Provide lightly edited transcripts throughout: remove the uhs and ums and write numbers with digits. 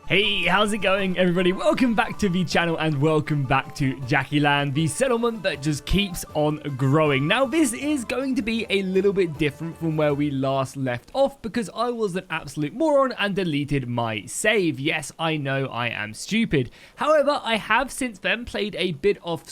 Hey, how's it going, everybody? Welcome back to the channel and welcome back to Jackie Land, the settlement that just keeps on growing. Now, this is going to be a little bit different from where we last left off because I was an absolute moron and deleted my save. Yes, I know I am stupid. However, I have since then played a bit off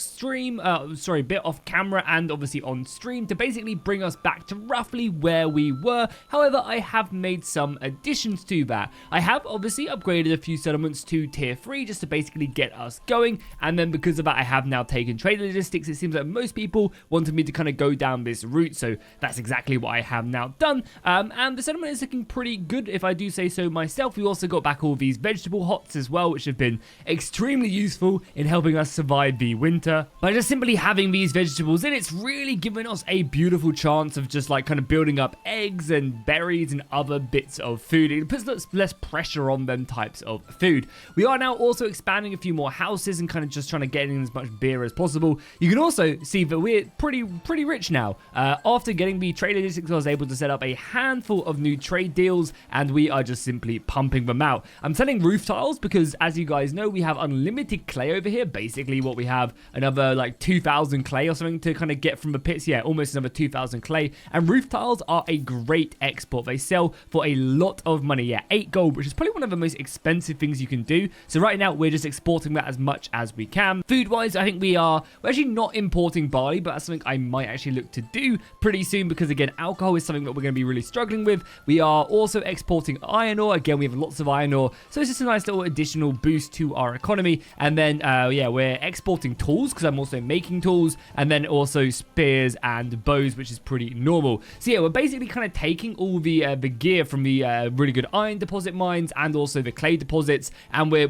camera and obviously on stream to basically bring us back to roughly where we were. However, I have made some additions to that. I have obviously upgraded a few settlements to tier 3 just to basically get us going, and then because of that I have now taken trade logistics. It seems like most people wanted me to kind of go down this route, so that's exactly what I have now done, and the settlement is looking pretty good if I do say so myself. We also got back all these vegetable hots as well, which have been extremely useful in helping us survive the winter. By just simply having these vegetables in, it's really given us a beautiful chance of just like kind of building up eggs and berries and other bits of food. It puts less pressure on them types of food. We are now also expanding a few more houses and kind of just trying to get in as much beer as possible. You can also see that we're pretty rich now. After getting the trade logistics, I was able to set up a handful of new trade deals and we are just simply pumping them out. I'm selling roof tiles because, as you guys know, we have unlimited clay over here. Basically what we have, another like 2,000 clay or something to kind of get from the pits. Yeah, almost another 2,000 clay. And roof tiles are a great export. They sell for a lot of money. Yeah, 8 gold, which is probably one of the most expensive things you can do. So right now we're just exporting that as much as we can. Food wise, I think we're actually not importing barley, but that's something I might actually look to do pretty soon because, again, alcohol is something that we're going to be really struggling with. We are also exporting iron ore. Again, we have lots of iron ore, so it's just a nice little additional boost to our economy. And then yeah, we're exporting tools because I'm also making tools, and then also spears and bows, which is pretty normal. So yeah, we're basically kind of taking all the gear from the really good iron deposit mines and also the clay deposits, and we're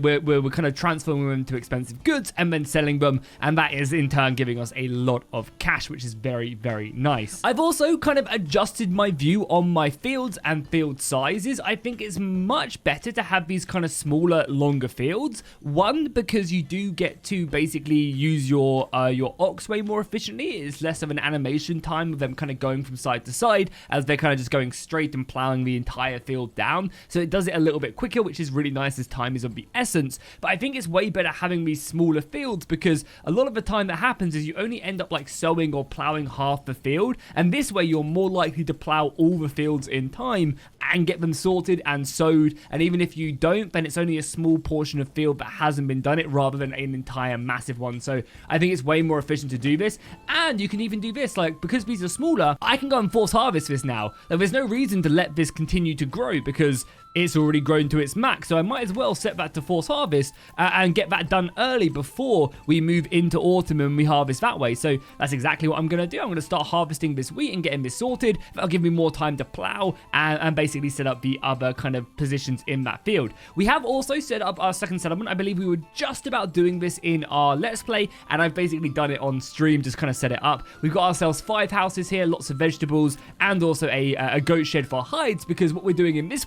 kind of transforming them to expensive goods and then selling them, and that is in turn giving us a lot of cash, which is very nice. I've also kind of adjusted my view on my fields and field sizes. I think it's much better to have these kind of smaller, longer fields. One, because you do get to basically use your ox way more efficiently. It's less of an animation time of them kind of going from side to side as they're kind of just going straight and plowing the entire field down, so it does it a little bit quicker, which is really nice as time is of the essence. But I think it's way better having these smaller fields because a lot of the time that happens is you only end up like sowing or plowing half the field, and this way you're more likely to plow all the fields in time and get them sorted and sowed, and even if you don't, then it's only a small portion of field that hasn't been done it rather than an entire massive one. So I think it's way more efficient to do this, and you can even do this, like, because these are smaller, I can go and force harvest this now. There's no reason to let this continue to grow because it's already grown to its max, so I might as well set that to force harvest and get that done early before we move into autumn and we harvest that way. So that's exactly what I'm going to do. I'm going to start harvesting this wheat and getting this sorted. That'll give me more time to plow and basically set up the other kind of positions in that field. We have also set up our second settlement. I believe we were just about doing this in our Let's Play, and I've basically done it on stream, just kind of set it up. We've got ourselves 5 houses here, lots of vegetables, and also a goat shed for hides, because what we're doing in this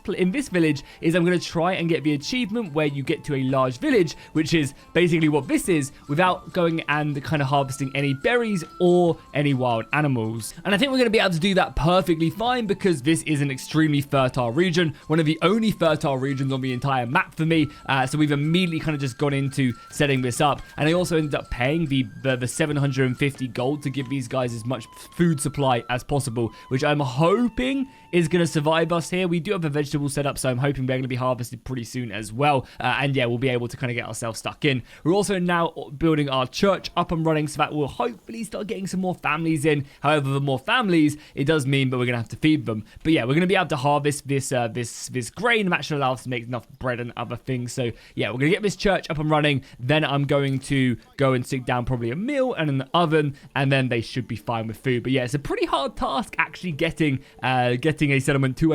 village is I'm going to try and get the achievement where you get to a large village, which is basically what this is, without going and kind of harvesting any berries or any wild animals. And I think we're going to be able to do that perfectly fine because this is an extremely fertile region, one of the only fertile regions on the entire map for me. So we've immediately kind of just gone into setting this up, and I also ended up paying the 750 gold to give these guys as much food supply as possible, which I'm hoping is going to survive us here. We do have a vegetable set up, so I'm hoping they're going to be harvested pretty soon as well. And yeah, we'll be able to kind of get ourselves stuck in. We're also now building our church up and running, so that we'll hopefully start getting some more families in. However, the more families, it does mean that we're going to have to feed them. But yeah, we're going to be able to harvest this grain, and that should allow us to make enough bread and other things. So yeah, we're going to get this church up and running. Then I'm going to go and stick down probably a meal and an oven, and then they should be fine with food. But yeah, it's a pretty hard task actually getting a settlement to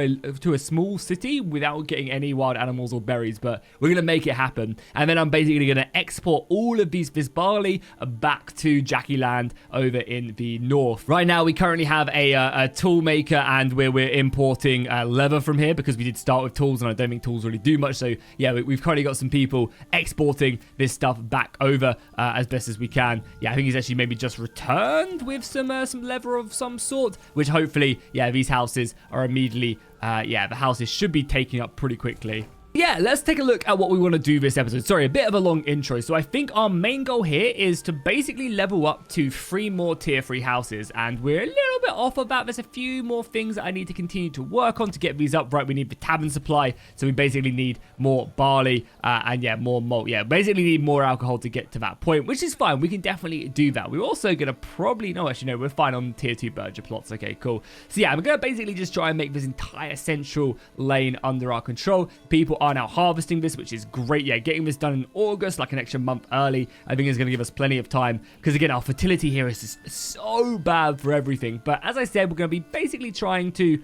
a small city without getting any wild animals or berries, but we're going to make it happen. And then I'm basically going to export all of this barley back to Jackie Land over in the north. Right now, we currently have a tool maker, and we're importing leather from here because we did start with tools, and I don't think tools really do much. So yeah, we've currently got some people exporting this stuff back over as best as we can. Yeah, I think he's actually maybe just returned with some leather of some sort, which hopefully, yeah, these houses are immediately, yeah, the houses should be taking up pretty quickly. Yeah, let's take a look at what we want to do this episode. Sorry, a bit of a long intro. So I think our main goal here is to basically level up to 3 more tier 3 houses. And we're a little bit off of that. There's a few more things that I need to continue to work on to get these up. Right, we need the tavern supply. So we basically need more barley and yeah, more malt. Yeah, basically need more alcohol to get to that point, which is fine. We can definitely do that. We're also going to probably, no, actually, no, we're fine on tier 2 Berger plots. Okay, cool. So yeah, I'm going to basically just try and make this entire central lane under our control. People are now harvesting this, which is great. Yeah, getting this done in August, like an extra month early, I think is going to give us plenty of time, because again, our fertility here is just so bad for everything. But as I said, we're going to be basically trying to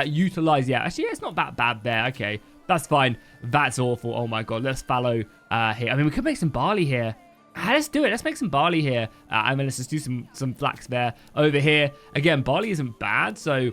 utilize, yeah, actually, yeah, it's not that bad there. Okay, that's fine. That's awful. Oh my god, let's fallow here. I mean, we could make some barley here. Let's do it. Let's make some barley here. And then let's just do some flax there. Over here, again, barley isn't bad, so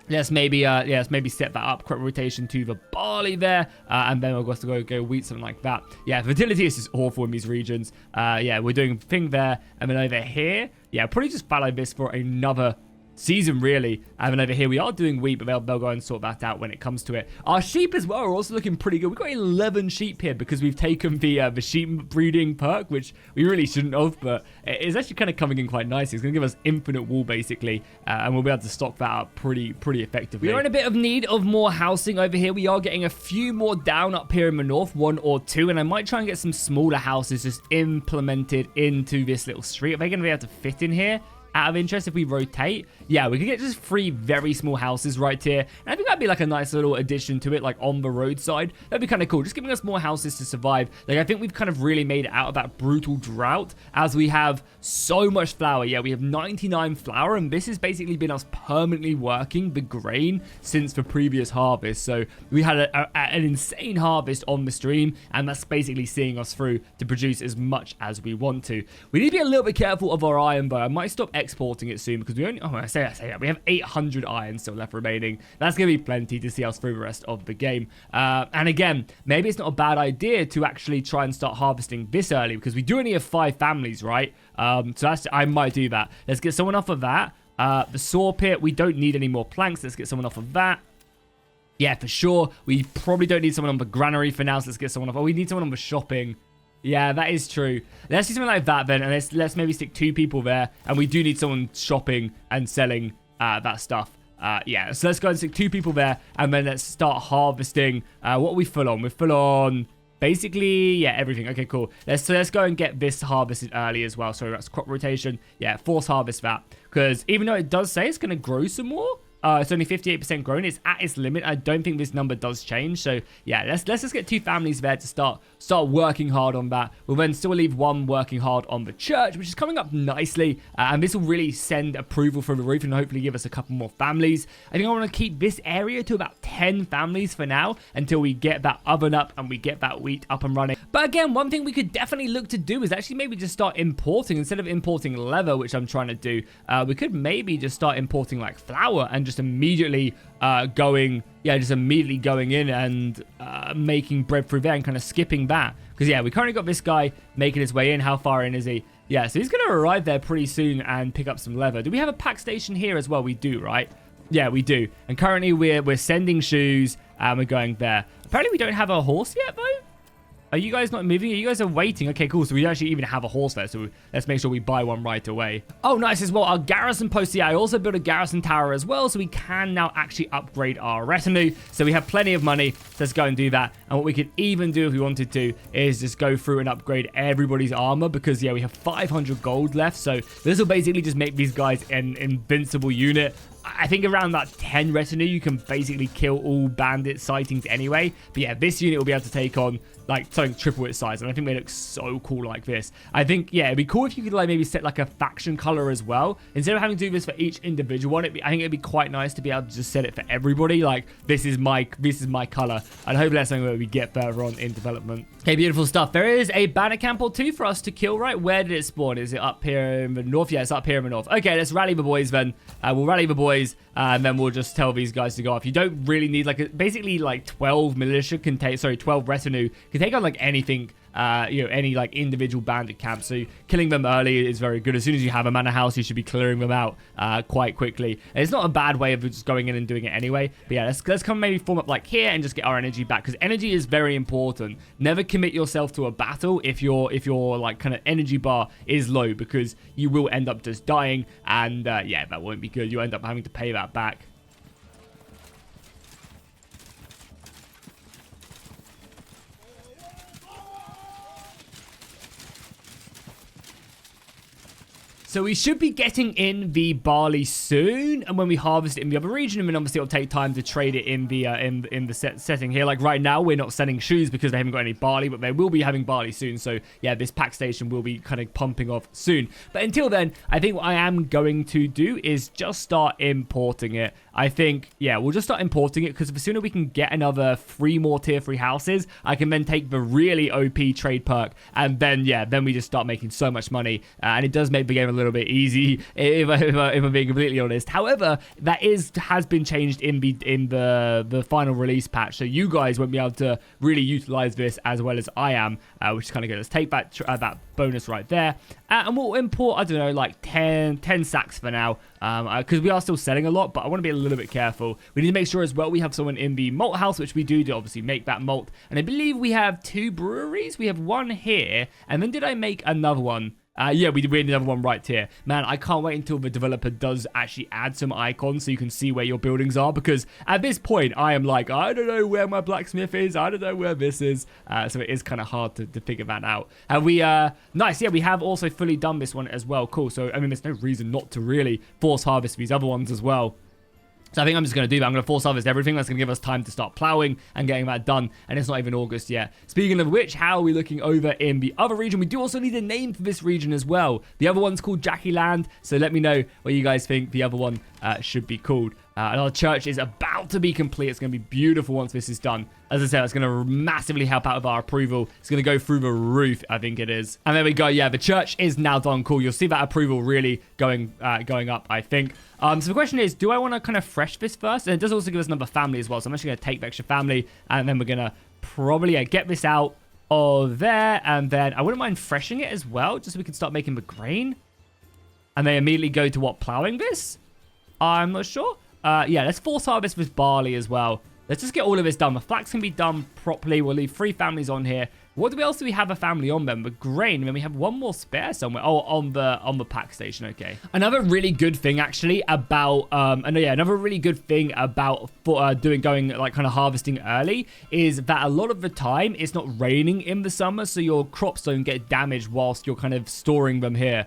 let's maybe set that up, crop rotation to the barley there, and then we'll have to go wheat, something like that. Yeah, fertility is just awful in these regions. Yeah, we're doing a thing there, and then over here, yeah, probably just fallow this for another season, really. And then over here we are doing wheat, but they'll go and sort that out when it comes to it. Our sheep as well are also looking pretty good. We've got 11 sheep here because we've taken the sheep breeding perk, which we really shouldn't have, but it's actually kind of coming in quite nicely. It's going to give us infinite wool basically, and we'll be able to stock that up pretty effectively. We are in a bit of need of more housing over here. We are getting a few more down up here in the north, 1 or 2, and I might try and get some smaller houses just implemented into this little street. Are they going to be able to fit in here? Out of interest, if we rotate, yeah, we could get just 3 very small houses right here, and I think that'd be like a nice little addition to it, like on the roadside. That'd be kind of cool, just giving us more houses to survive. Like, I think we've kind of really made it out of that brutal drought, as we have so much flour. Yeah, we have 99 flour, and this has basically been us permanently working the grain since the previous harvest. So we had an insane harvest on the stream, and that's basically seeing us through to produce as much as we want to. We need to be a little bit careful of our iron, though. I might stop exporting it soon, because we only, I say that, we have 800 iron still left remaining. That's going to be plenty to see us through the rest of the game. And again, maybe it's not a bad idea to actually try and start harvesting this early, because we do only have 5 families, right? So I might do that. Let's get someone off of that. The saw pit, we don't need any more planks. Let's get someone off of that. Yeah, for sure. We probably don't need someone on the granary for now, so let's get someone off. Oh, we need someone on the shopping. Yeah, that is true. Let's do something like that then, and let's maybe stick 2 people there, and we do need someone shopping and selling that stuff. Yeah, so let's go and stick 2 people there, and then let's start harvesting. What are we full on? We're full on basically, yeah, everything. Okay, cool. Let's go and get this harvested early as well. So that's crop rotation. Yeah, force harvest that, because even though it does say it's going to grow some more, it's only 58% grown. It's at its limit. I don't think this number does change. So yeah, let's just get 2 families there to start working hard on that. We'll then still leave 1 working hard on the church, which is coming up nicely. And this will really send approval through the roof and hopefully give us a couple more families. I think I want to keep this area to about 10 families for now, until we get that oven up and we get that wheat up and running. But again, one thing we could definitely look to do is actually maybe just start importing, instead of importing leather, which I'm trying to do. We could maybe just start importing like flour and just immediately going in and making bread through there and kind of skipping that, because yeah, we currently got this guy making his way in. How far in is he? Yeah, so he's gonna arrive there pretty soon and pick up some leather. Do we have a pack station here as well? We do, right? Yeah, we do. And currently we're sending shoes and we're going there. Apparently we don't have a horse yet though. Are you guys not moving? You guys are waiting. Okay, cool. So we actually even have a horse there. So let's make sure we buy one right away. Oh, nice as well. Our garrison post. Yeah, I also built a garrison tower as well. So we can now actually upgrade our retinue. So we have plenty of money. So let's go and do that. And what we could even do if we wanted to is just go through and upgrade everybody's armor. Because, yeah, we have 500 gold left. So this will basically just make these guys an invincible unit. I think around that 10 retinue, you can basically kill all bandit sightings anyway. But yeah, this unit will be able to take on like something triple its size, and I think they look so cool like this. I think, yeah, it'd be cool if you could like maybe set like a faction color as well, instead of having to do this for each individual one. I think it'd be quite nice to be able to just set it for everybody. Like this is my color, and hopefully that's something that we get further on in development. Okay, beautiful stuff. There is a bandit camp or 2 for us to kill, right? Where did it spawn? Is it up here in the north? Yeah, it's up here in the north. Okay, let's rally the boys then. We'll rally the boys, and then we'll just tell these guys to go off. You don't really need like basically like 12 militia can take, sorry, 12 retinue can take on like anything any like individual bandit camps. So killing them early is very good. As soon as you have a manor house, you should be clearing them out quite quickly. And it's not a bad way of just going in and doing it anyway. But yeah, let's come maybe form up like here and just get our energy back, because energy is very important. Never commit yourself to a battle if your like kind of energy bar is low, because you will end up just dying, and yeah, that won't be good. You end up having to pay that back. So we should be getting in the barley soon, and when we harvest it in the other region, and then obviously it'll take time to trade it in the setting here. Like right now, we're not selling shoes because they haven't got any barley, but they will be having barley soon. So yeah, this pack station will be kind of pumping off soon. But until then, I think what I am going to do is just start importing it. I think, yeah, we'll just start importing it, because the sooner we can get another 3 more tier 3 houses, I can then take the really OP trade perk, and then, yeah, then we just start making so much money, and it does make the game a little bit easy, if I'm being completely honest. However, that has been changed in the final release patch, so you guys won't be able to really utilize this as well as I am, which is kind of good. Let's take that bonus right there, and we'll import, I don't know, like 10 sacks for now, because we are still selling a lot, but I want to be a little bit careful. We need to make sure as well we have someone in the malt house, which we do to obviously make that malt, and I believe we have 2 breweries. We have one here, and then did I make another one? Yeah, we made another one right here. Man, I can't wait until the developer does actually add some icons so you can see where your buildings are, because at this point, I am like, I don't know where my blacksmith is. I don't know where this is. So it is kind of hard to figure that out. And we, nice, yeah, we have also fully done this one as well. Cool. So, I mean, there's no reason not to really force harvest these other ones as well. So I think I'm just going to do that. I'm going to force harvest everything. That's going to give us time to start plowing and getting that done. And it's not even August yet. Speaking of which, how are we looking over in the other region? We do also need a name for this region as well. The other one's called Jackie Land. So let me know what you guys think the other one should be called. And our church is about to be complete. It's going to be beautiful once this is done. As I said, it's going to massively help out with our approval. It's going to go through the roof, I think it is. And there we go. Yeah, the church is now done. Cool. You'll see that approval really going up, I think. So the question is, do I want to kind of fresh this first? And it does also give us another family as well. So I'm actually going to take the extra family, and then we're going to probably get this out of there. And then I wouldn't mind freshing it as well, just so we can start making the grain. And they immediately go to what, plowing this? I'm not sure. Yeah, let's force harvest with barley as well. Let's just get all of this done. The flax can be done properly. We'll leave 3 families on here. What else do we have a family on then? The grain. And then we have one more spare somewhere. Oh, on the pack station. Okay. Another really good thing actually about another really good thing about going like kind of harvesting early is that a lot of the time it's not raining in the summer, so your crops don't get damaged whilst you're kind of storing them here.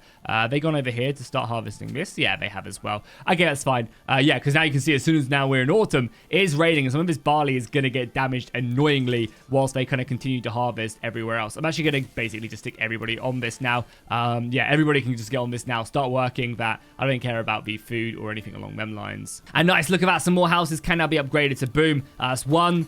They gone over here to start harvesting this? Yeah, they have as well. Okay, that's fine. Yeah, because now you can see as soon as now we're in autumn, it is raining, and some of this barley is going to get damaged annoyingly whilst they kind of continue to harvest everywhere else. I'm actually going to basically just stick everybody on this now. Yeah, everybody can just get on this now. Start working that. I don't care about the food or anything along them lines. And nice, look at that. Some more houses can now be upgraded to boom. That's 1,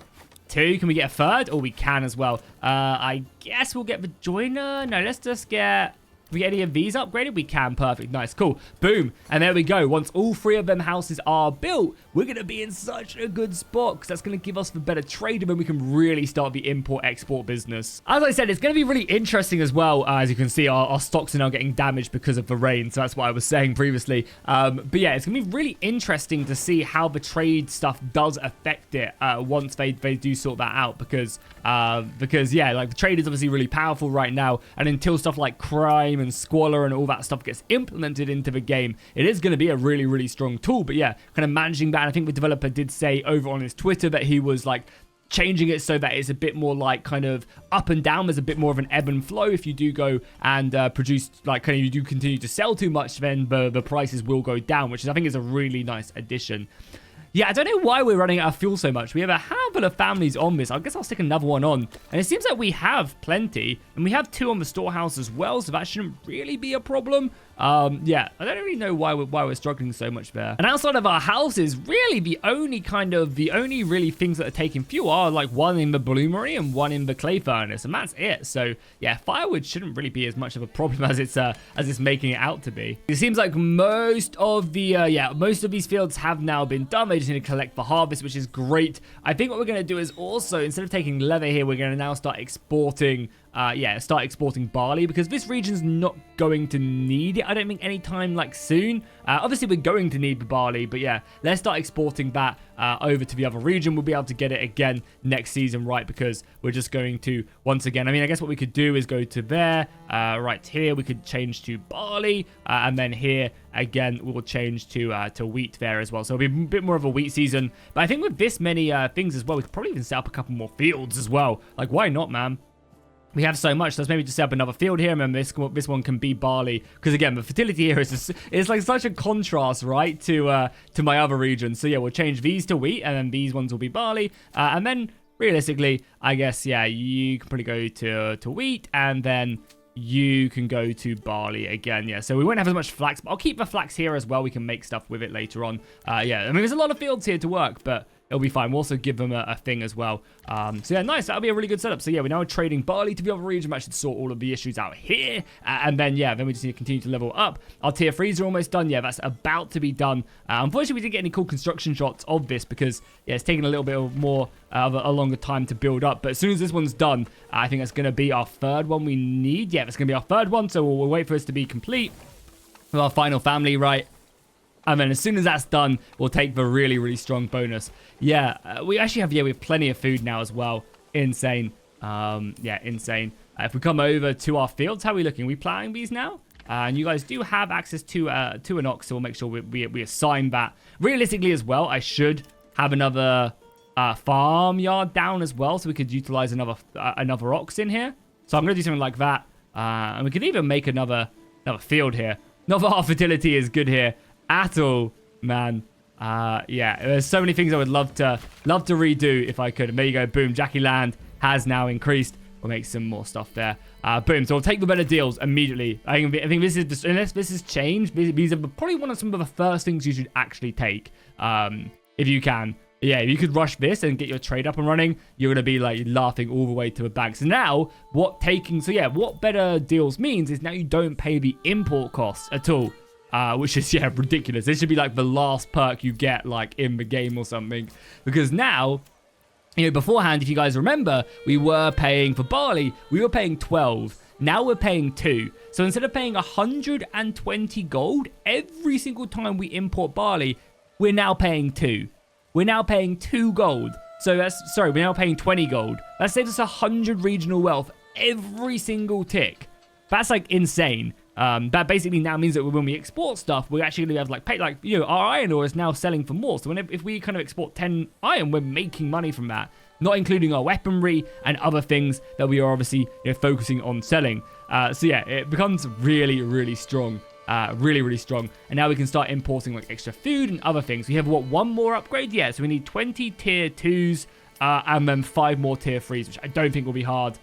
2. Can we get a 3rd? Oh, we can as well. I guess we'll get the joiner. No, let's just get... Can we get any of these upgraded? We can. Perfect. Nice. Cool. Boom. And there we go. Once all 3 of them houses are built, we're going to be in such a good spot, because that's going to give us the better trade, and then we can really start the import-export business. As I said, it's going to be really interesting as well. As you can see, our stocks are now getting damaged because of the rain. So that's what I was saying previously. But yeah, it's going to be really interesting to see how the trade stuff does affect it once they do sort that out. Because yeah, like the trade is obviously really powerful right now. And until stuff like crime and squalor and all that stuff gets implemented into the game, it is going to be a really, really strong tool. But yeah, kind of managing that. And I think the developer did say over on his Twitter that he was like changing it so that it's a bit more like kind of up and down. There's a bit more of an ebb and flow. If you do go and produce, like kind of you do continue to sell too much, then the prices will go down, which I think is a really nice addition. Yeah, I don't know why we're running out of fuel so much. We have a handful of families on this. I guess I'll stick another one on. And it seems like we have plenty. And we have 2 on the storehouse as well, so that shouldn't really be a problem. Yeah, I don't really know why we're struggling so much there. And outside of our houses, really the only really things that are taking fuel are like 1 in the bloomery and 1 in the clay furnace, and that's it. So yeah, firewood shouldn't really be as much of a problem as it's making it out to be. It seems like most of these fields have now been done. They just need to collect the harvest, which is great. I think what we're going to do is also, instead of taking leather here, we're going to now start exporting yeah, start exporting barley, because this region's not going to need it, I don't think, anytime like soon. Obviously we're going to need the barley, but yeah, let's start exporting that over to the other region. We'll be able to get it again next season, right? Because we're just going to, once again, I mean, I guess what we could do is go to there, right here, we could change to barley, and then here again we'll change to wheat there as well. So it'll be a bit more of a wheat season. But I think with this many things as well, we could probably even set up a couple more fields as well. Like, why not, man? We have so much. Let's maybe just set up another field here, and then this one can be barley. Because again, the fertility here is just, it's like such a contrast, right, to my other region. So yeah, we'll change these to wheat, and then these ones will be barley. And then realistically, I guess, yeah, you can probably go to wheat, and then you can go to barley again. Yeah, so we won't have as much flax, but I'll keep the flax here as well. We can make stuff with it later on. Yeah, I mean, there's a lot of fields here to work, but it'll be fine. We'll also give them a thing as well. So yeah, nice. That'll be a really good setup. So yeah, we're now trading barley to the other region. That should sort all of the issues out here. And then, yeah, then we just need to continue to level up. Our tier 3s are almost done. Yeah, that's about to be done. Unfortunately, we didn't get any cool construction shots of this because, yeah, it's taking a little bit more of a longer time to build up. But as soon as this one's done, I think that's going to be our third one we need. Yeah, that's going to be our third one. So we'll wait for this to be complete with our final family, right? And then as soon as that's done, we'll take the really, really strong bonus. Yeah, we actually have, yeah, we have plenty of food now as well. Insane. Yeah, insane. If we come over to our fields, how are we looking? Are we planting these now? And you guys do have access to an ox, so we'll make sure we assign that. Realistically as well, I should have another farmyard down as well, so we could utilize another ox in here. So I'm going to do something like that. And we could even make another field here. Not that our fertility is good here at all, man. Yeah, there's so many things I would love to redo if I could. And there you go, boom, Jackie Land has now increased. We'll make some more stuff there. Boom, so we'll take the better deals immediately. I think this is, unless this has changed, these are probably some of the first things you should actually take, if you can. Yeah, if you could rush this and get your trade up and running, you're going to be like laughing all the way to the bank. So now, what better deals means is now you don't pay the import costs at all. Which is, yeah, ridiculous. This should be like the last perk you get, like, in the game or something. Because now, you know, beforehand, if you guys remember, we were paying for barley, we were paying 12. Now we're paying 2. So instead of paying 120 gold every single time we import barley, we're now paying 2. We're now paying 2 gold. So we're now paying 20 gold. That saves us 100 regional wealth every single tick. That's, like, insane. That basically now means that when we export stuff, we're actually going to have our iron ore is now selling for more. So if we kind of export 10 iron, we're making money from that, not including our weaponry and other things that we are obviously, you know, focusing on selling. So yeah, it becomes really, really strong. Really, really strong. And now we can start importing like extra food and other things. We have one more upgrade? Yeah, so we need 20 tier 2s and then 5 more tier 3s, which I don't think will be hard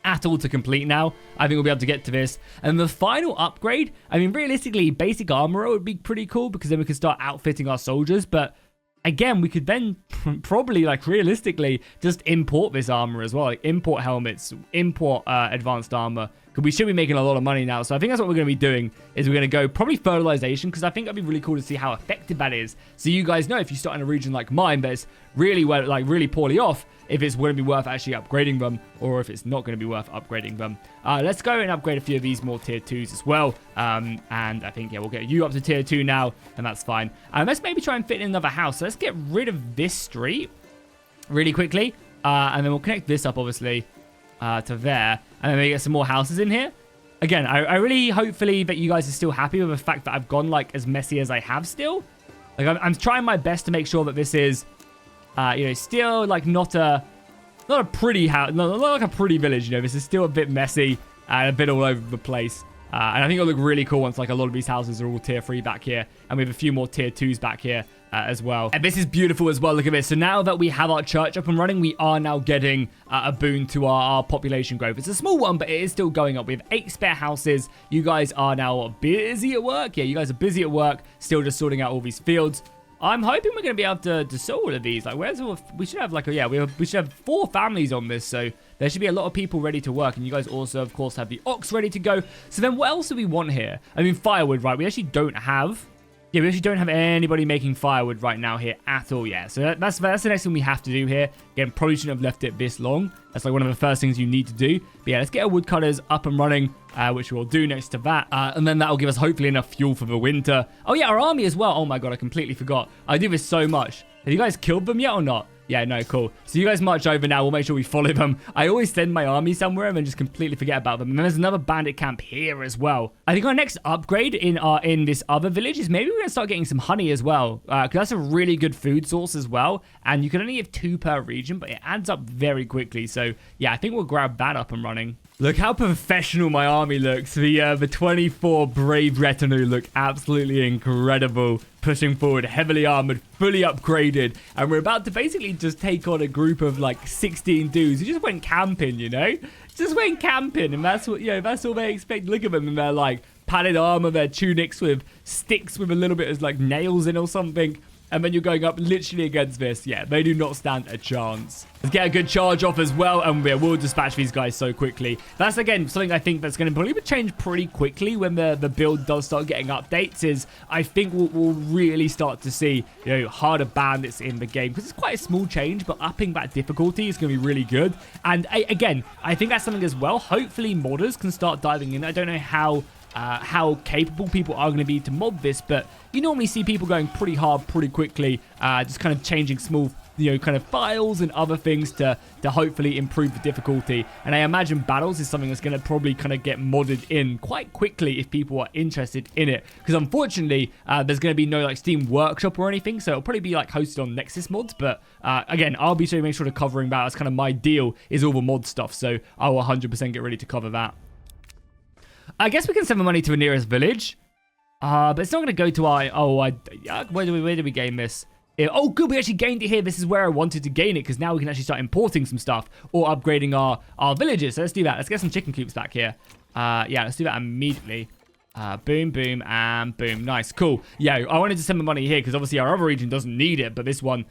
at all to complete now. I think we'll be able to get to this. And the final upgrade, I mean, realistically, basic armor would be pretty cool because then we can start outfitting our soldiers. But again, we could then probably, like, realistically just import this armor as well. Like, import helmets, import advanced armor. Because we should be making a lot of money now. So I think that's what we're going to be doing, is we're going to go probably fertilization, because I think that'd be really cool to see how effective that is. So you guys know, if you start in a region like mine that's really well, like really poorly off, if it's going to be worth actually upgrading them, or if it's not going to be worth upgrading them. Let's go and upgrade a few of these more tier 2s as well. And I think, yeah, we'll get you up to tier 2 now, and that's fine. Let's maybe try and fit in another house. So let's get rid of this street really quickly. And then we'll connect this up, obviously, to there. And then we get some more houses in here. Again, I really, hopefully, that you guys are still happy with the fact that I've gone, like, as messy as I have still. Like, I'm trying my best to make sure that this is, you know, still, like, not a pretty house, not like a pretty village, you know. This is still a bit messy and a bit all over the place. And I think it'll look really cool once, like, a lot of these houses are all tier 3 back here. And we have a few more tier 2s back here as well. And this is beautiful as well. Look at this. So now that we have our church up and running, we are now getting a boon to our population growth. It's a small one, but it is still going up. We have 8 spare houses. You guys are now busy at work. Yeah, you guys are busy at work, still just sorting out all these fields. I'm hoping we're going to be able to sell all of these. Like, we should have, like, we should have 4 families on this, so there should be a lot of people ready to work. And you guys also, of course, have the ox ready to go. So then what else do we want here? I mean, firewood, right? We actually don't have Yeah, we actually don't have anybody making firewood right now here at all yet. So that's the next thing we have to do here. Again, probably shouldn't have left it this long. That's like one of the first things you need to do. But yeah, let's get our woodcutters up and running, which we'll do next to that. And then that'll give us hopefully enough fuel for the winter. Oh yeah, our army as well. Oh my god, I completely forgot. I do this so much. Have you guys killed them yet or not? Yeah, no, cool. So you guys march over now. We'll make sure we follow them. I always send my army somewhere and then just completely forget about them. And then there's another bandit camp here as well. I think our next upgrade in this other village is maybe we're going to start getting some honey as well. Because that's a really good food source as well. And you can only have 2 per region, but it adds up very quickly. So yeah, I think we'll grab that up and running. Look how professional my army looks. The 24 brave retinue look absolutely incredible. Pushing forward, heavily armored, fully upgraded. And we're about to basically just take on a group of like 16 dudes who just went camping, you know? Just went camping. And that's what, you know, that's all they expect. Look at them in their like padded armor, their tunics with sticks with a little bit of like nails in or something. And then you're going up literally against this. Yeah, they do not stand a chance. Let's get a good charge off as well. And we'll dispatch these guys so quickly. That's, again, something I think that's going to probably change pretty quickly when the build does start getting updates. Is I think we'll really start to see, you know, harder bandits in the game. Because it's quite a small change, but upping that difficulty is going to be really good. And, again, I think that's something as well. Hopefully, modders can start diving in. I don't know how capable people are going to be to mod this, but you normally see people going pretty hard pretty quickly, just kind of changing small, you know, kind of files and other things to hopefully improve the difficulty. And I imagine battles is something that's going to probably kind of get modded in quite quickly if people are interested in it, because unfortunately there's going to be no like Steam Workshop or anything, so it'll probably be like hosted on Nexus mods. But again, I'll be make sure to covering that. That's kind of my deal, is all the mod stuff, so I will 100% get ready to cover that. I guess we can send the money to the nearest village. But it's not going to go to our... where do we gain this? Oh, good. We actually gained it here. This is where I wanted to gain it, because now we can actually start importing some stuff or upgrading our villages. So let's do that. Let's get some chicken coops back here. Yeah, let's do that immediately. Boom, boom, and boom. Nice. Cool. Yeah, I wanted to send the money here because obviously our other region doesn't need it, but this one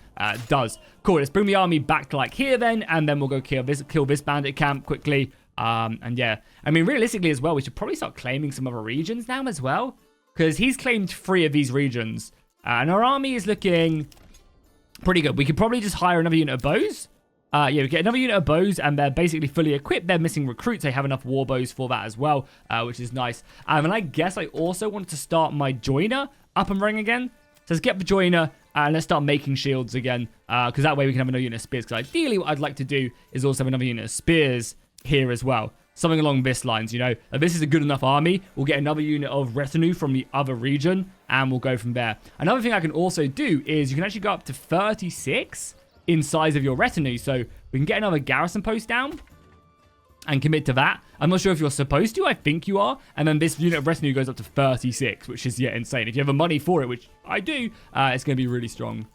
does. Cool. Let's bring the army back to like here then, and then we'll go kill this bandit camp quickly. And yeah, I mean, realistically as well, we should probably start claiming some other regions now as well, because he's claimed 3 of these regions, and our army is looking pretty good. We could probably just hire another unit of bows. Yeah, we get another unit of bows, and they're basically fully equipped. They're missing recruits. They have enough war bows for that as well, which is nice. And I guess I also want to start my joiner up and running again. So let's get the joiner, and let's start making shields again, because that way we can have another unit of spears. Because ideally what I'd like to do is also have another unit of spears here as well. Something along this lines, you know. This is a good enough army. We'll get another unit of retinue from the other region, and we'll go from there. Another thing I can also do is you can actually go up to 36 in size of your retinue. So we can get another garrison post down and commit to that. I'm not sure if you're supposed to. I think you are. And then this unit of retinue goes up to 36, which is, yeah, insane. If you have the money for it, which I do, it's going to be really strong.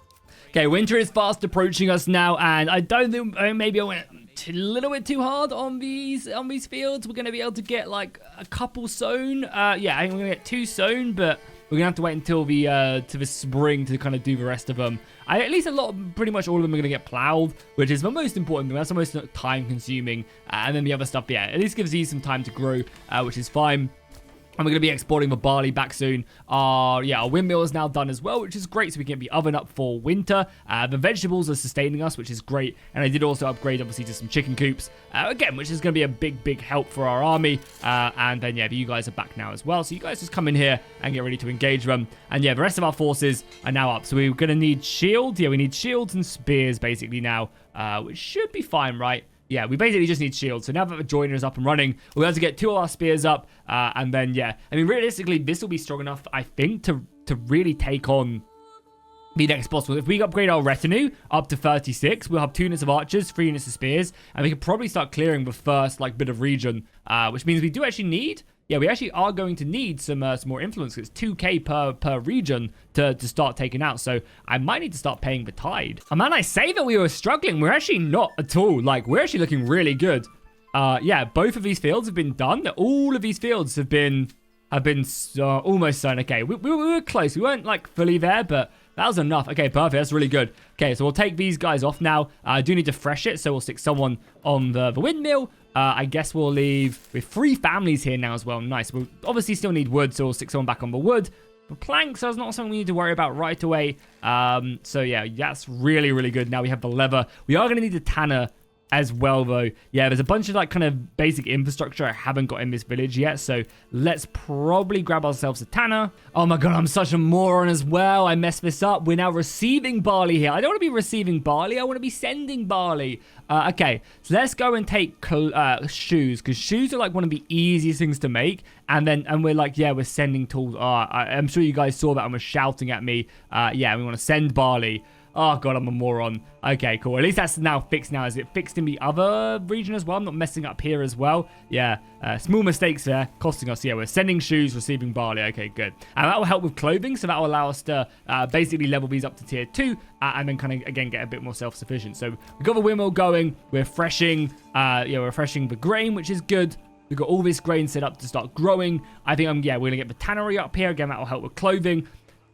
Okay, winter is fast approaching us now, and I don't think maybe I went a little bit too hard on these fields. We're going to be able to get like a couple sown. Yeah, I think we're going to get 2 sown, but we're going to have to wait until the spring to kind of do the rest of them. At least pretty much all of them are going to get plowed, which is the most important thing. That's the most time consuming. And then the other stuff, yeah, at least gives these some time to grow, which is fine. And we're going to be exporting the barley back soon. Our windmill is now done as well, which is great. So we can get the oven up for winter. The vegetables are sustaining us, which is great. And I did also upgrade, obviously, to some chicken coops. Again, which is going to be a big help for our army. And then, yeah, you guys are back now as well. So you guys just come in here and get ready to engage them. And, yeah, the rest of our forces are now up. So we're going to need shields. Yeah, we need shields and spears, basically, now. Which should be fine, right? Yeah, we basically just need shields. So now that the joiner is up and running, we'll be able to get 2 of our spears up. And then, yeah. I mean, realistically, this will be strong enough, I think, to really take on the next boss. If we upgrade our retinue up to 36, we'll have 2 units of archers, 3 units of spears. And we can probably start clearing the first, like, bit of region. Which means we do actually need... Yeah, we actually are going to need some more influence. It's 2k per region to start taking out. So I might need to start paying the tide. And man, I say that we were struggling. We're actually not at all. Like, we're actually looking really good. Yeah, both of these fields have been done. All of these fields have been almost done. Okay, we were close. We weren't like fully there, but that was enough. Okay, perfect. That's really good. Okay, so we'll take these guys off now. I do need to fresh it, so we'll stick someone on the windmill. I guess we'll leave with 3 families here now as well. Nice. We'll obviously still need wood, so we'll stick someone back on the wood. Planks are not something we need to worry about right away. So yeah, that's really, really good. Now we have the leather. We are going to need the tanner as well, though. Yeah, there's a bunch of like kind of basic infrastructure I haven't got in this village yet, so let's probably grab ourselves a tanner. Oh my god, I'm such a moron as well. I messed this up. We're now receiving barley here. I don't want to be receiving barley. I want to be sending barley. Okay, so let's go and take shoes, because shoes are like one of the easiest things to make. And we're like, yeah, we're sending tools. I'm sure you guys saw that and were shouting at me. Yeah, we want to send barley. Oh, God, I'm a moron. Okay, cool. At least that's now fixed now. Is it fixed in the other region as well? I'm not messing up here as well. Yeah, small mistakes there, costing us. Yeah, we're sending shoes, receiving barley. Okay, good. And that will help with clothing, so that will allow us to basically level these up to tier 2 and then kind of, again, get a bit more self-sufficient. So we've got the windmill going. We're threshing, we're threshing the grain, which is good. We've got all this grain set up to start growing. I think, we're going to get the tannery up here. Again, that will help with clothing.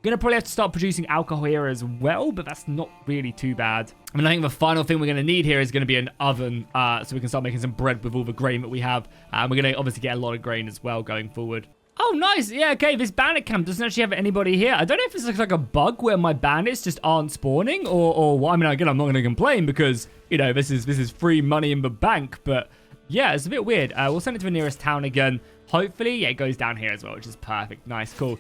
Gonna probably have to start producing alcohol here as well, but that's not really too bad. I mean, I think the final thing we're gonna need here is gonna be an oven, so we can start making some bread with all the grain that we have. And we're gonna obviously get a lot of grain as well going forward. Oh, nice. Yeah, okay, this bandit camp doesn't actually have anybody here. I don't know if it's like a bug where my bandits just aren't spawning or what. I mean, again, I'm not gonna complain because, you know, this is free money in the bank, but yeah, it's a bit weird. We'll send it to the nearest town again. Hopefully, yeah, it goes down here as well, which is perfect. Nice, cool.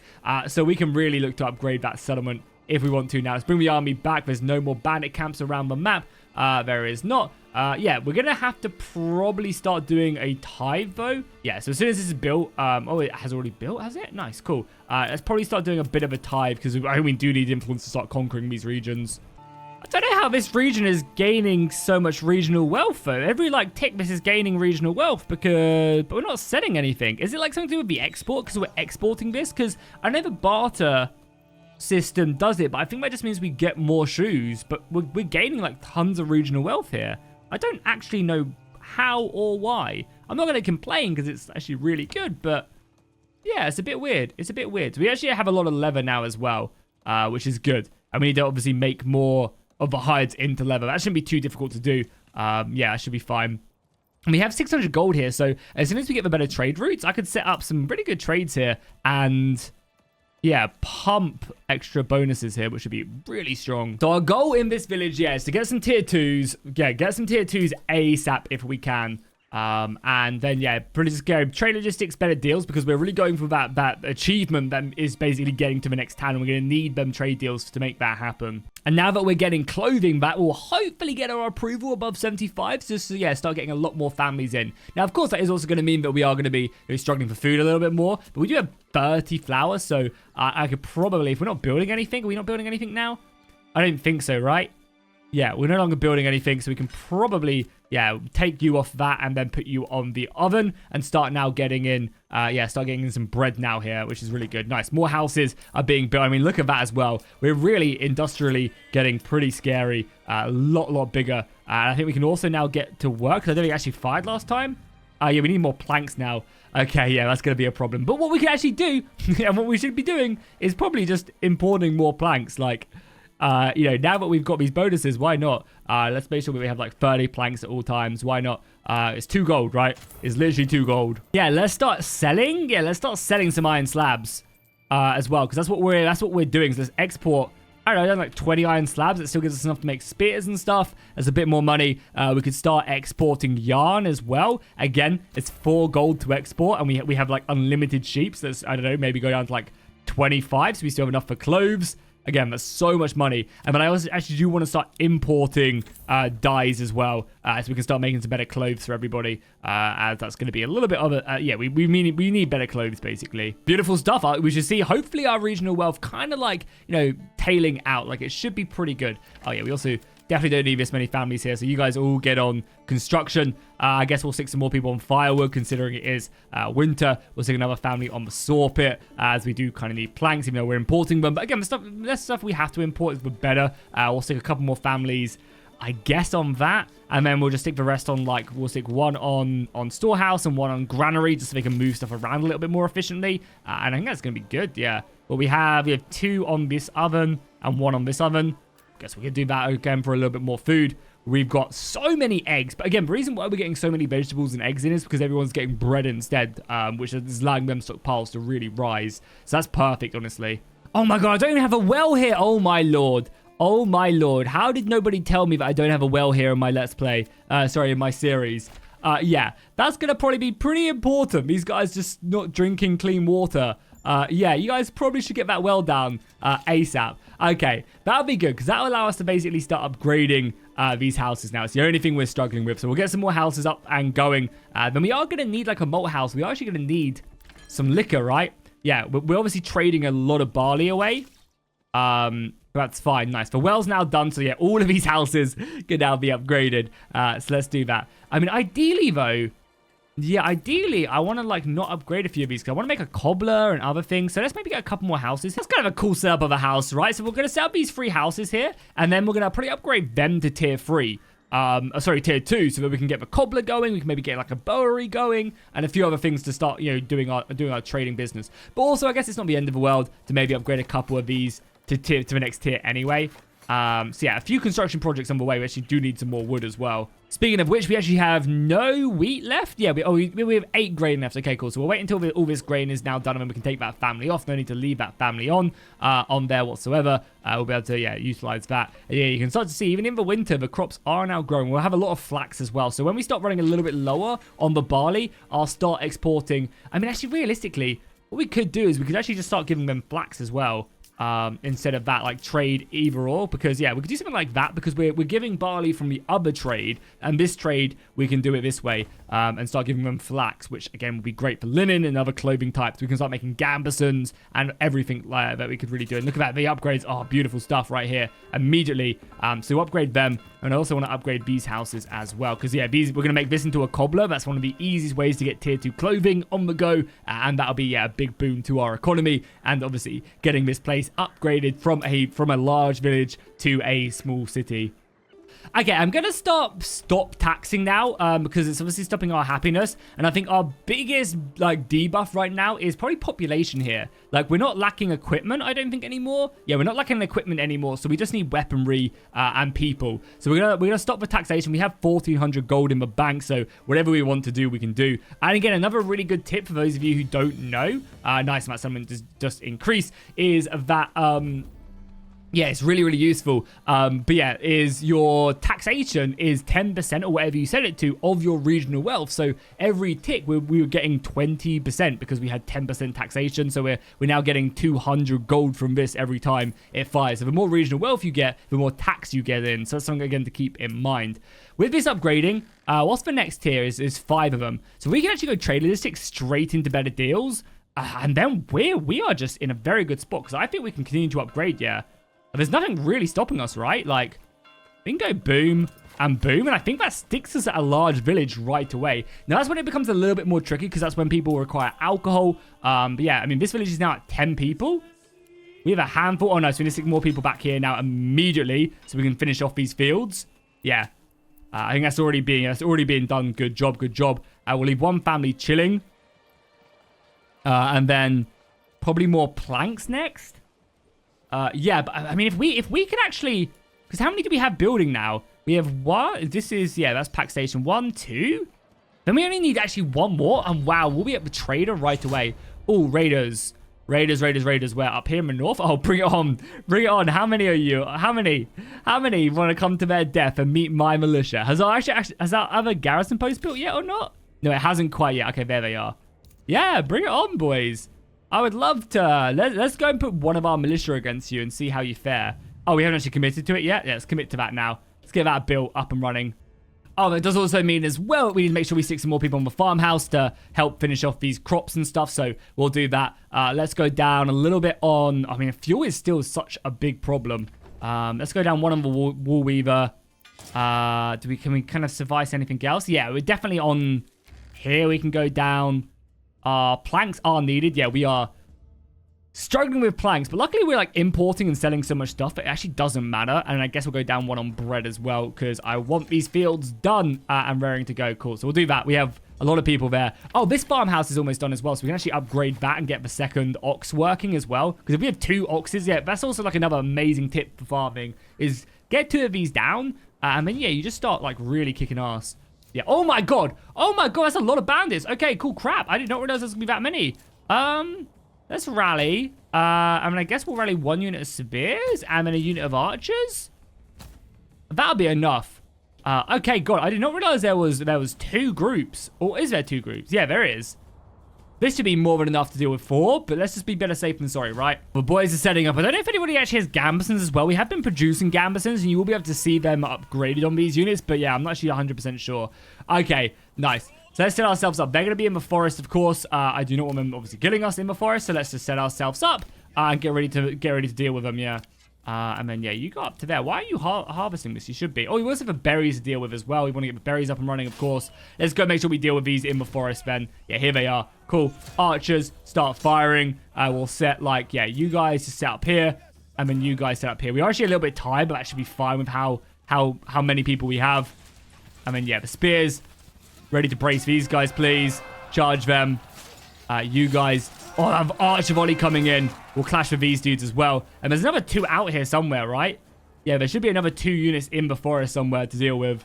So we can really look to upgrade that settlement if we want to now. Let's bring the army back. There's no more bandit camps around the map. There is not. Yeah, we're going to have to probably start doing a tithe, though. Yeah, so as soon as this is built... oh, it has already built, has it? Nice, cool. Let's probably start doing a bit of a tithe, because we do need influence to start conquering these regions. I don't know how this region is gaining so much regional wealth, though. Every, like, tick, this is gaining regional wealth but we're not selling anything. Is it, like, something to do with the export because we're exporting this? Because I know the barter system does it, but I think that just means we get more shoes. But we're gaining, like, tons of regional wealth here. I don't actually know how or why. I'm not going to complain because it's actually really good, but yeah, it's a bit weird. It's a bit weird. We actually have a lot of leather now as well, which is good. And we need to obviously make more of the hides into leather. That shouldn't be too difficult to do. Yeah, it should be fine. And we have 600 gold here, so as soon as we get the better trade routes, I could set up some pretty good trades here and, yeah, pump extra bonuses here, which would be really strong. So our goal in this village, yeah, is to get some tier 2s. Yeah, get some tier 2s ASAP if we can. And then, yeah, pretty just go trade logistics, better deals, because we're really going for that achievement that is basically getting to the next town, and we're going to need them trade deals to make that happen. And now that we're getting clothing, that will hopefully get our approval above 75, so yeah, start getting a lot more families in. Now, of course, that is also going to mean that we are going to be struggling for food a little bit more, but we do have 30 flowers, so I could probably, if we're not building anything, are we not building anything now? I don't think so, right? Yeah, we're no longer building anything, so we can probably, yeah, take you off that and then put you on the oven and start now getting in, start getting in some bread now here, which is really good. Nice. More houses are being built. I mean, look at that as well. We're really industrially getting pretty scary, a lot bigger. I think we can also now get to work, because I don't think we actually fired last time. Yeah, we need more planks now. Okay, yeah, that's going to be a problem. But what we can actually do, and what we should be doing, is probably just importing more planks, like... you know, now that we've got these bonuses, why not? Let's make sure that we have like 30 planks at all times. Why not? It's 2 gold, right? It's literally 2 gold. Yeah, let's start selling. Yeah, let's start selling some iron slabs as well, because that's what we're doing. So let's export. I don't know, like 20 iron slabs. It still gives us enough to make spears and stuff. There's a bit more money. We could start exporting yarn as well. Again, it's 4 gold to export, and we have like unlimited sheep. So let's, I don't know, maybe go down to like 25, so we still have enough for clothes. Again, that's so much money. And then I also actually do want to start importing dyes as well, so we can start making some better clothes for everybody. As that's going to be a little bit of a... yeah, we need better clothes, basically. Beautiful stuff. We should see, hopefully, our regional wealth kind of like, you know, tailing out. Like, it should be pretty good. Oh, yeah, we also... definitely don't need this many families here, so you guys all get on construction. I guess we'll stick some more people on firewood, considering it is winter. We'll stick another family on the saw pit, as we do kind of need planks, even though we're importing them. But again, the less stuff we have to import is the better. We'll stick a couple more families, I guess, on that. And then we'll just stick the rest on, like, we'll stick one on storehouse and one on granary, just so they can move stuff around a little bit more efficiently. And I think that's going to be good, yeah. Well, we have 2 on this oven and 1 on this oven. Guess we could do that again for a little bit more food. We've got so many eggs. But again, the reason why we're getting so many vegetables and eggs in is because everyone's getting bread instead, which is allowing them stockpiles to really rise. So that's perfect, honestly. Oh my god, I don't even have a well here. Oh my lord. Oh my lord. How did nobody tell me that I don't have a well here in my Let's Play? Sorry, in my series. Yeah, that's going to probably be pretty important. These guys just not drinking clean water. Yeah, you guys probably should get that well down ASAP. Okay, that'll be good because that'll allow us to basically start upgrading these houses now. It's the only thing we're struggling with. So we'll get some more houses up and going. Then we are going to need like a malt house. We are actually going to need some liquor, right? Yeah, we're obviously trading a lot of barley away. That's fine. Nice. The well's now done. So yeah, all of these houses can now be upgraded. So let's do that. I mean, ideally though, yeah, ideally, I want to, like, not upgrade a few of these because I want to make a cobbler and other things. So let's maybe get a couple more houses. That's kind of a cool setup of a house, right? So we're going to set up these 3 houses here, and then we're going to probably upgrade them to tier 3. Sorry, tier 2, so that we can get the cobbler going. We can maybe get, like, a bowery going, and a few other things to start, you know, doing our trading business. But also, I guess it's not the end of the world to maybe upgrade a couple of these to the next tier anyway. So yeah, a few construction projects on the way. We actually do need some more wood as well. Speaking of which, we actually have no wheat left. Yeah, we have 8 grain left. Okay, cool. So we'll wait until all this grain is now done and then we can take that family off. No need to leave that family on there whatsoever. We'll be able to, yeah, utilize that. And yeah, you can start to see, even in the winter, the crops are now growing. We'll have a lot of flax as well. So when we start running a little bit lower on the barley, I'll start exporting. I mean, actually, realistically, what we could do is we could actually just start giving them flax as well. Instead of that, like, trade either or, because yeah, we could do something like that because we're giving barley from the other trade, and this trade we can do it this way and start giving them flax, which again would be great for linen and other clothing types. We can start making gambesons and everything like that we could really do. And look at that, the upgrades are beautiful stuff right here immediately. So upgrade them, and I also want to upgrade these houses as well because yeah, we're going to make this into a cobbler. That's one of the easiest ways to get tier 2 clothing on the go, and that'll be, yeah, a big boon to our economy, and obviously getting this place upgraded from a large village to a small city. Okay, I'm going to stop taxing now because it's obviously stopping our happiness. And I think our biggest, like, debuff right now is probably population here. Like, we're not lacking equipment, I don't think, anymore. Yeah, we're not lacking equipment anymore. So we just need weaponry and people. So we're gonna stop the taxation. We have 1,400 gold in the bank. So whatever we want to do, we can do. And again, another really good tip for those of you who don't know, nice amount something just increase, is that yeah, it's really, really useful. But yeah, is your taxation is 10% or whatever you set it to of your regional wealth. So every tick, we were getting 20% because we had 10% taxation. So we're now getting 200 gold from this every time it fires. So the more regional wealth you get, the more tax you get in. So that's something, again, to keep in mind. With this upgrading, what's the next tier is 5 of them. So we can actually go trade logistics straight into better deals. And then we are just in a very good spot because I think we can continue to upgrade, yeah. There's nothing really stopping us, right? Like, we can go boom and boom, and I think that sticks us at a large village right away. Now, that's when it becomes a little bit more tricky, because that's when people require alcohol. But yeah, I mean, this village is now at 10 people. We have a handful. Oh, no, so we need to stick more people back here now immediately, so we can finish off these fields. Yeah. I think that's already being done. Good job, good job. We'll leave one family chilling. And then probably more planks next. Yeah, but I mean, if we could actually, because how many do we have building now? We have one. This is, yeah, that's pack station 1, 2. Then we only need actually 1 more, and wow, we'll be at the trader right away. Oh, raiders. Where up here in the north? Oh, bring it on, bring it on. How many are you? How many want to come to their death and meet my militia? Has our other garrison post built yet or not? No, it hasn't quite yet. Okay, there they are. Yeah, bring it on, boys. I would love to. Let's go and put one of our militia against you and see how you fare. Oh, we haven't actually committed to it yet? Yeah, let's commit to that now. Let's get that built up and running. Oh, that does also mean as well, we need to make sure we stick some more people on the farmhouse to help finish off these crops and stuff. So we'll do that. Let's go down a little bit on, I mean, fuel is still such a big problem. Let's go down one on the wool weaver. Can we kind of suffice anything else? Yeah, we're definitely on here. We can go down. Planks are needed. Yeah, we are struggling with planks, but luckily we're like importing and selling so much stuff it actually doesn't matter. And I guess we'll go down one on bread as well because I want these fields done and raring to go. Cool, so we'll do that. We have a lot of people there. Oh, this farmhouse is almost done as well, so we can actually upgrade that and get the second ox working as well, because if we have 2 oxes, yeah, that's also like another amazing tip for farming is get 2 of these down. And then, yeah, you just start, like, really kicking ass. Yeah. Oh, my God. Oh, my God. That's a lot of bandits. Okay, cool. Crap. I did not realize there's going to be that many. Let's rally. I mean, I guess we'll rally 1 unit of spears and then a unit of archers. That'll be enough. Okay, God. I did not realize there was 2 groups. Or is there 2 groups? Yeah, there is. This should be more than enough to deal with 4, but let's just be better safe than sorry, right? The boys are setting up. I don't know if anybody actually has gambesons as well. We have been producing gambesons, and you will be able to see them upgraded on these units, but yeah, I'm not actually 100% sure. Okay, nice. So let's set ourselves up. They're going to be in the forest, of course. I do not want them obviously killing us in the forest, so let's just set ourselves up and get ready to deal with them, yeah. And then, yeah, you go up to there. Why are you harvesting this? You should be. Oh, we also have the berries to deal with as well. We want to get the berries up and running, of course. Let's go make sure we deal with these in the forest, then. Yeah, here they are. Cool. Archers, start firing. We'll set, like, yeah, you guys just set up here. And then you guys set up here. We are actually a little bit tired, but that should be fine with how many people we have. And then, yeah, the spears. Ready to brace these guys, please. Charge them. You guys... Oh, I have archer volley coming in. We'll clash with these dudes as well. And there's another 2 out here somewhere, right? Yeah, there should be another 2 units in the forest somewhere to deal with.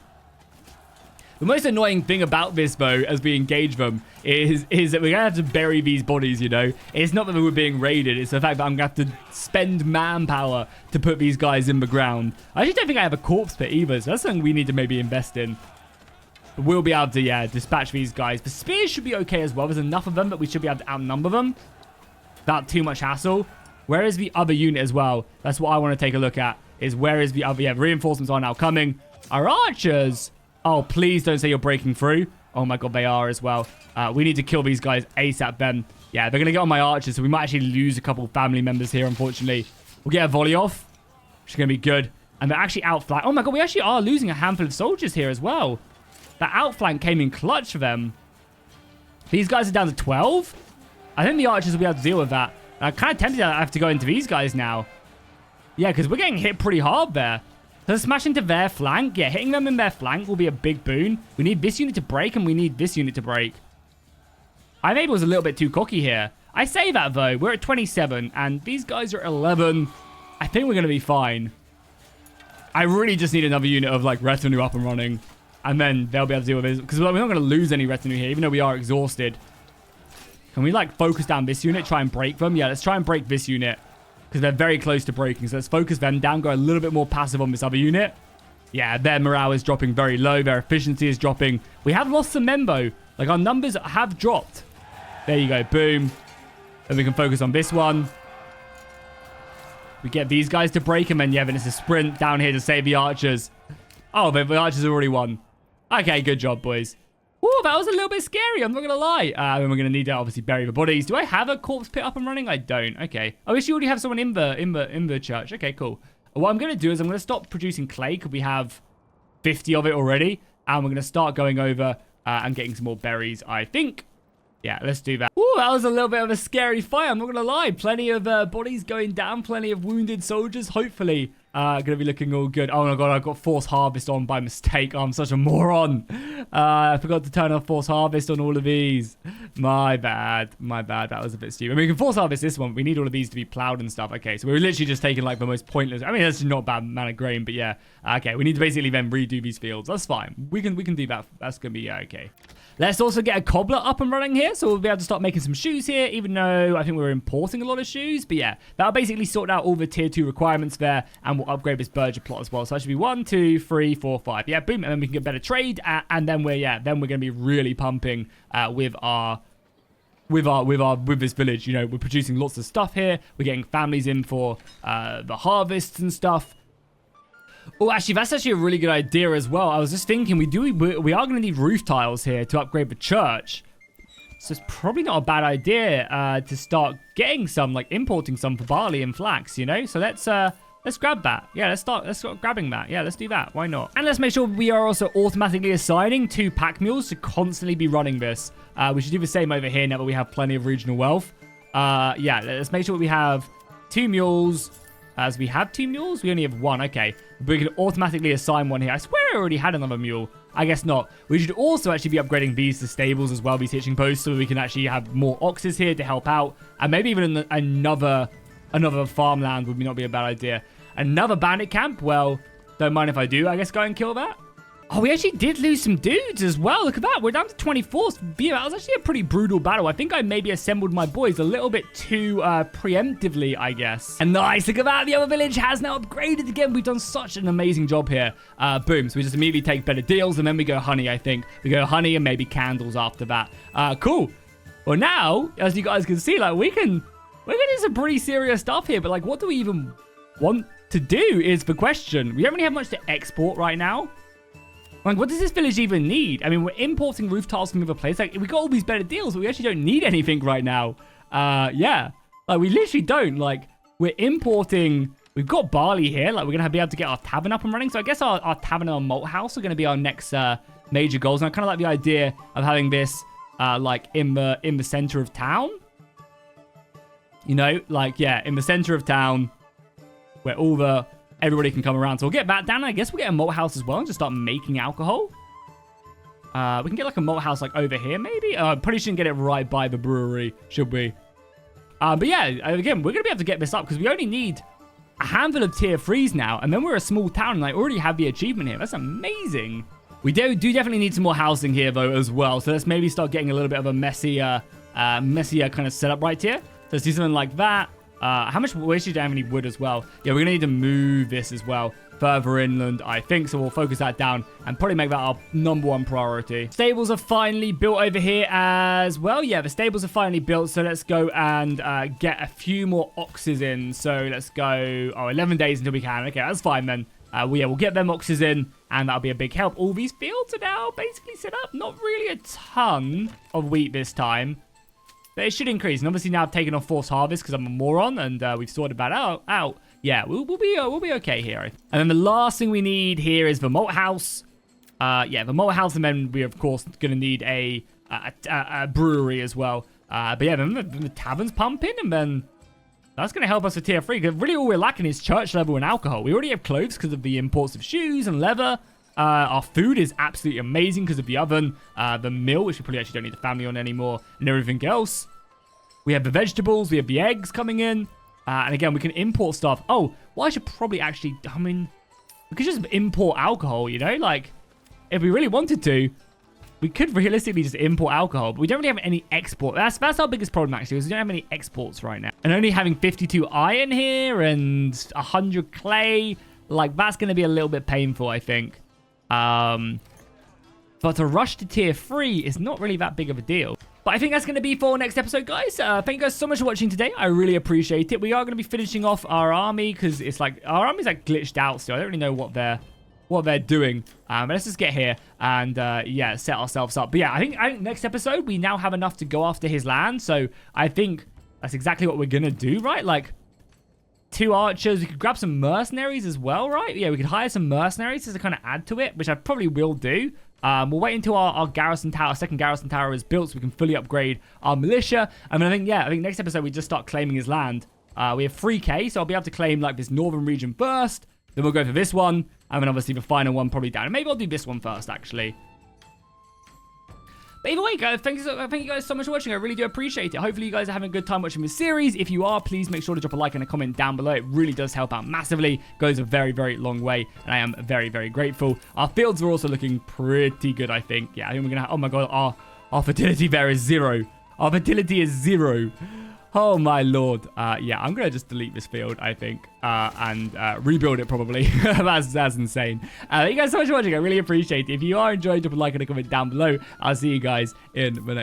The most annoying thing about this, though, as we engage them, is that we're going to have to bury these bodies, you know? It's not that we're being raided. It's the fact that I'm going to have to spend manpower to put these guys in the ground. I actually don't think I have a corpse pit either, so that's something we need to maybe invest in. We'll be able to, yeah, dispatch these guys. The spears should be okay as well. There's enough of them that we should be able to outnumber them without too much hassle. Where is the other unit as well? That's what I want to take a look at, is where is the other... Yeah, reinforcements are now coming. Our archers... Oh, please don't say you're breaking through. Oh, my God, they are as well. We need to kill these guys ASAP, then. Yeah, they're going to get on my archers, so we might actually lose a couple of family members here, unfortunately. We'll get a volley off, which is going to be good. And they're actually outflanked. Oh, my God, we actually are losing a handful of soldiers here as well. That outflank came in clutch for them. These guys are down to 12. I think the archers will be able to deal with that. I'm kind of tempted that I have to go into these guys now. Yeah, because we're getting hit pretty hard there. So smash into their flank. Yeah, hitting them in their flank will be a big boon. We need this unit to break, and we need this unit to break. I maybe was a little bit too cocky here. I say that, though. We're at 27, and these guys are at 11. I think we're going to be fine. I really just need another unit of, like, retinue up and running. And then they'll be able to deal with it. Because we're not going to lose any retinue here, even though we are exhausted. Can we, like, focus down this unit? Try and break them? Yeah, let's try and break this unit. Because they're very close to breaking. So let's focus them down. Go a little bit more passive on this other unit. Yeah, their morale is dropping very low. Their efficiency is dropping. We have lost some membo. Like, our numbers have dropped. There you go. Boom. Then we can focus on this one. We get these guys to break. And then, yeah, then it's a sprint down here to save the archers. Oh, but the archers already won. Okay, good job, boys. Ooh, that was a little bit scary. I'm not going to lie. And we're going to need to obviously bury the bodies. Do I have a corpse pit up and running? I don't. Okay. I wish you already have someone in the church. Okay, cool. What I'm going to do is I'm going to stop producing clay because we have 50 of it already. And we're going to start going over and getting some more berries, I think. Yeah, let's do that. Ooh, that was a little bit of a scary fight. I'm not going to lie. Plenty of bodies going down. Plenty of wounded soldiers, hopefully. Going to be looking all good. Oh, my God. I got force harvest on by mistake. Oh, I'm such a moron. I forgot to turn off force harvest on all of these. My bad. My bad. That was a bit stupid. I mean, we can force harvest this one. We need all of these to be plowed and stuff. Okay, so we're literally just taking, like, the most pointless... I mean, that's not a bad amount of grain, but yeah. Okay, we need to basically then redo these fields. That's fine. We can do that. That's going to be, yeah, okay. Let's also get a cobbler up and running here. So we'll be able to start making some shoes here, even though I think we're importing a lot of shoes. But yeah, that'll basically sort out all the tier 2 requirements there. And we'll upgrade this Berger plot as well. So that should be 1, 2, 3, 4, 5. Yeah, boom. And then we can get better trade. And then we're going to be really pumping with this village. You know, we're producing lots of stuff here. We're getting families in for the harvests and stuff. Oh, actually, that's actually a really good idea as well. I was just thinking, we are going to need roof tiles here to upgrade the church. So it's probably not a bad idea to start getting some, like importing some for barley and flax, you know? So let's grab that. Yeah, let's start grabbing that. Yeah, let's do that. Why not? And let's make sure we are also automatically assigning 2 pack mules to constantly be running this. We should do the same over here now that we have plenty of regional wealth. Yeah, let's make sure we have 2 mules. As we have 2 mules, we only have 1. Okay, we can automatically assign 1 here. I swear I already had another mule. I guess not. We should also actually be upgrading these to stables as well, these hitching posts, so we can actually have more oxes here to help out. And maybe even another farmland would not be a bad idea. Another bandit camp? Well, don't mind if I do, I guess, go and kill that. Oh, we actually did lose some dudes as well. Look at that. We're down to 24. Yeah, that was actually a pretty brutal battle. I think I maybe assembled my boys a little bit too preemptively, I guess. And nice. Look at that. The other village has now upgraded again. We've done such an amazing job here. Boom. So we just immediately take better deals, and then we go honey, I think. We go honey and maybe candles after that. Cool. Well, now, as you guys can see, like, we're gonna do some pretty serious stuff here. But, like, what do we even want to do is the question. We don't really have much to export right now. Like, what does this village even need? I mean, we're importing roof tiles from other places. Like, we got all these better deals, but we actually don't need anything right now. Yeah. Like, we literally don't. Like, we're importing... We've got barley here. Like, we're going to be able to get our tavern up and running. So I guess our tavern and our malt house are going to be our next major goals. And I kind of like the idea of having this, like, in the center of town. You know? Like, yeah, in the center of town where everybody can come around. So we'll get that down. I guess we'll get a malt house as well and just start making alcohol. We can get like a malt house like over here maybe. Probably shouldn't get it right by the brewery, should we? But yeah, again, we're going to be able to get this up because we only need a handful of tier 3s now. And then we're a small town and I already have the achievement here. That's amazing. We do definitely need some more housing here though as well. So let's maybe start getting a little bit of a messier kind of setup right here. So let's do something like that. How much? We actually don't have any wood as well. Yeah, we're going to need to move this as well further inland, I think. So we'll focus that down and probably make that our #1 priority. Stables are finally built over here as well. Yeah, the stables are finally built. So let's go and get a few more oxes in. So let's go, 11 days until we can. Okay, that's fine then. We'll get them oxes in and that'll be a big help. All these fields are now basically set up. Not really a ton of wheat this time. But it should increase. And obviously now I've taken off forced harvest because I'm a moron and we've sorted that out. Yeah, we'll be okay here. And then the last thing we need here is the malt house. Yeah, the malt house, and then we're of course going to need a brewery as well. But yeah, then the tavern's pumping, and then that's going to help us with tier 3. Because really all we're lacking is church level and alcohol. We already have clothes because of the imports of shoes and leather. Our food is absolutely amazing because of the oven, the mill, which we probably actually don't need the family on anymore, and everything else. We have the vegetables, we have the eggs coming in, and again, we can import stuff. Oh, well, I should probably actually, I mean, we could just import alcohol, you know? Like, if we really wanted to, we could realistically just import alcohol, but we don't really have any export. That's our biggest problem, actually, is we don't have any exports right now. And only having 52 iron here and 100 clay, like, that's going to be a little bit painful, I think. But to rush to tier 3 is not really that big of a deal. But I think that's going to be for next episode, guys. Thank you guys so much for watching today. I really appreciate it. We are going to be finishing off our army because it's like our army's like glitched out still. I don't really know what they're doing. But let's just get here and yeah, set ourselves up. But yeah, I think next episode we now have enough to go after his land. So I think that's exactly what we're going to do, right? Like 2 archers. We could grab some mercenaries as well, right? Yeah, we could hire some mercenaries to kind of add to it, which I probably will do. We'll wait until our garrison tower, second garrison tower is built so we can fully upgrade our militia. I mean, I think next episode we just start claiming his land. We have 3k, so I'll be able to claim like this northern region first. Then we'll go for this one. And then obviously the final one probably down. And maybe I'll do this one first, actually. But either way, guys, thank you guys so much for watching. I really do appreciate it. Hopefully you guys are having a good time watching this series. If you are, please make sure to drop a like and a comment down below. It really does help out massively. Goes a very, very long way. And I am very, very grateful. Our fields are also looking pretty good, I think. Yeah, I think we're going to... Oh my god, our fertility there is 0. Our fertility is 0. Oh my lord. Yeah, I'm gonna just delete this field, I think, and rebuild it probably. that's insane. Thank you guys so much for watching. I really appreciate it. If you are enjoying, drop a like and a comment down below. I'll see you guys in the next